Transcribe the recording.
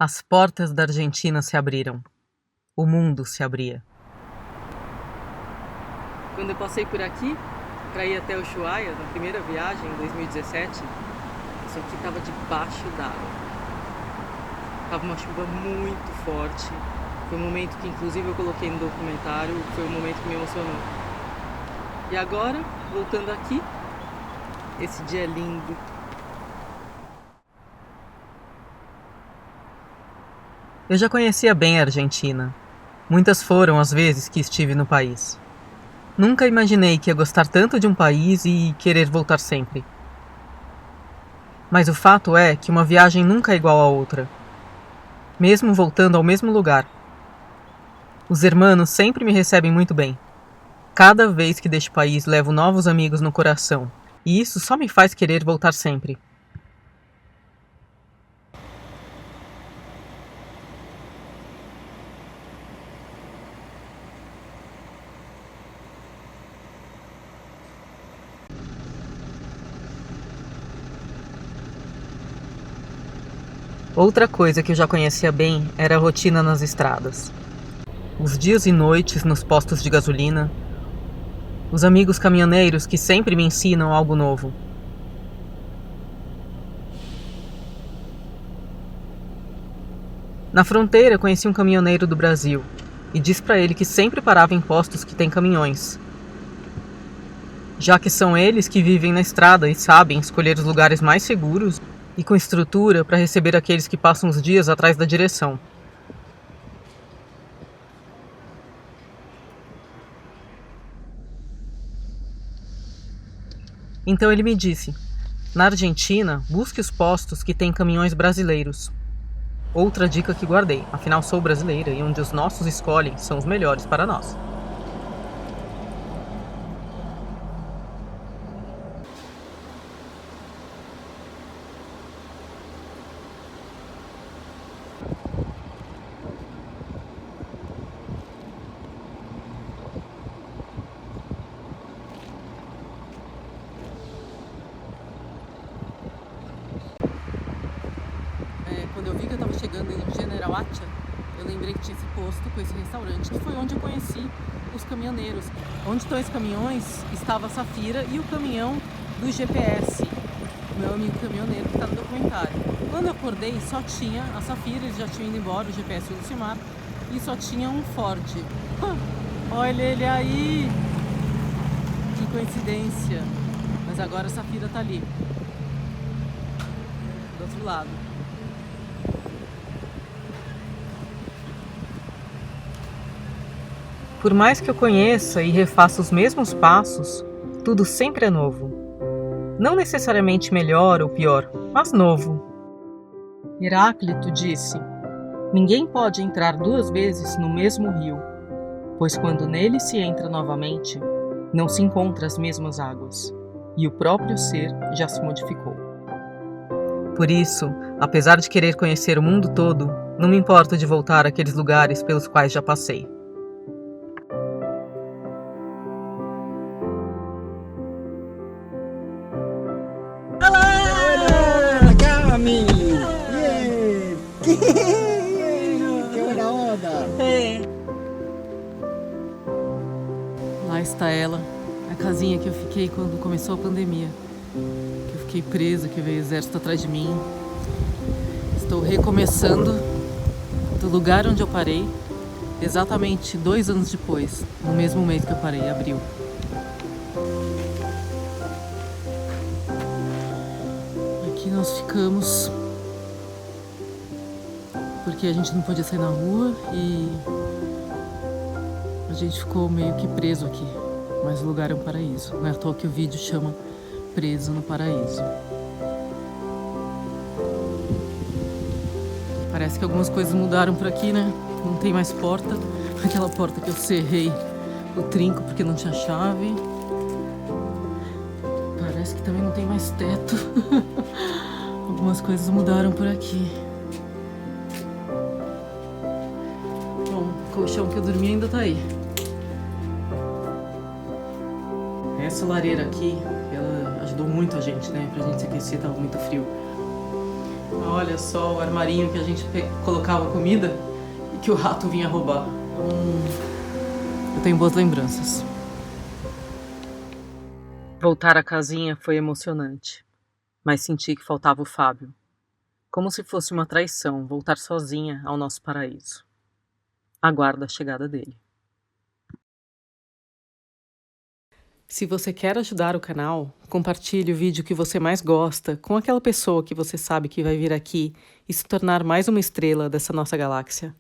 As portas da Argentina se abriram. O mundo se abria. Quando eu passei por aqui, para ir até Ushuaia, na primeira viagem, em 2017, isso aqui estava debaixo d'água. Estava uma chuva muito forte. Foi um momento que, inclusive, eu coloquei no documentário, foi um momento que me emocionou. E agora, voltando aqui, esse dia é lindo. Eu já conhecia bem a Argentina. Muitas foram as vezes que estive no país. Nunca imaginei que ia gostar tanto de um país e querer voltar sempre. Mas o fato é que uma viagem nunca é igual a outra. Mesmo voltando ao mesmo lugar. Os hermanos sempre me recebem muito bem. Cada vez que deixo o país, levo novos amigos no coração. E isso só me faz querer voltar sempre. Outra coisa que eu já conhecia bem era a rotina nas estradas. Os dias e noites nos postos de gasolina. Os amigos caminhoneiros que sempre me ensinam algo novo. Na fronteira conheci um caminhoneiro do Brasil e disse para ele que sempre parava em postos que tem caminhões, já que são eles que vivem na estrada e sabem escolher os lugares mais seguros e com estrutura para receber aqueles que passam os dias atrás da direção. Então ele me disse: na Argentina, busque os postos que têm caminhões brasileiros. Outra dica que guardei, afinal sou brasileira e onde os nossos escolhem são os melhores para nós. Quando eu vi que eu estava chegando em General Atcha, eu lembrei que tinha esse posto com esse restaurante, que foi onde eu conheci os caminhoneiros. Onde estão esses caminhões estava a Safira e o caminhão do GPS, o meu amigo caminhoneiro que está no documentário. Quando eu acordei, só tinha a Safira, eles já tinham ido embora, o GPS e o Lucimar, e só tinha um Ford. Olha ele aí! Que coincidência! Mas agora a Safira está ali, do outro lado. Por mais que eu conheça e refaça os mesmos passos, tudo sempre é novo. Não necessariamente melhor ou pior, mas novo. Heráclito disse: ninguém pode entrar 2 vezes no mesmo rio, pois quando nele se entra novamente, não se encontra as mesmas águas, e o próprio ser já se modificou. Por isso, apesar de querer conhecer o mundo todo, não me importo de voltar àqueles lugares pelos quais já passei. ¡Qué buena onda! Lá está ela, a casinha que eu fiquei quando começou a pandemia. Que eu fiquei preso, que veio o exército atrás de mim. Estou recomeçando do lugar onde eu parei, exatamente 2 anos depois, no mesmo mês que eu parei, abril. Aqui nós ficamos porque a gente não podia sair na rua e a gente ficou meio que preso aqui. Mas o lugar é um paraíso. Não é à toa que o vídeo chama Preso no Paraíso. Parece que algumas coisas mudaram por aqui, né? Não tem mais porta. Aquela porta que eu cerrei o trinco porque não tinha chave. Parece que também não tem mais teto. Algumas coisas mudaram por aqui. Bom, o colchão que eu dormi ainda tá aí. Essa lareira aqui, ela ajudou muito a gente, né? Pra gente se aquecer, tava muito frio. Olha só o armarinho que a gente colocava comida e que o rato vinha roubar. Eu tenho boas lembranças. Voltar à casinha foi emocionante, mas senti que faltava o Fábio. Como se fosse uma traição voltar sozinha ao nosso paraíso. Aguardo a chegada dele. Se você quer ajudar o canal, compartilhe o vídeo que você mais gosta com aquela pessoa que você sabe que vai vir aqui e se tornar mais uma estrela dessa nossa galáxia.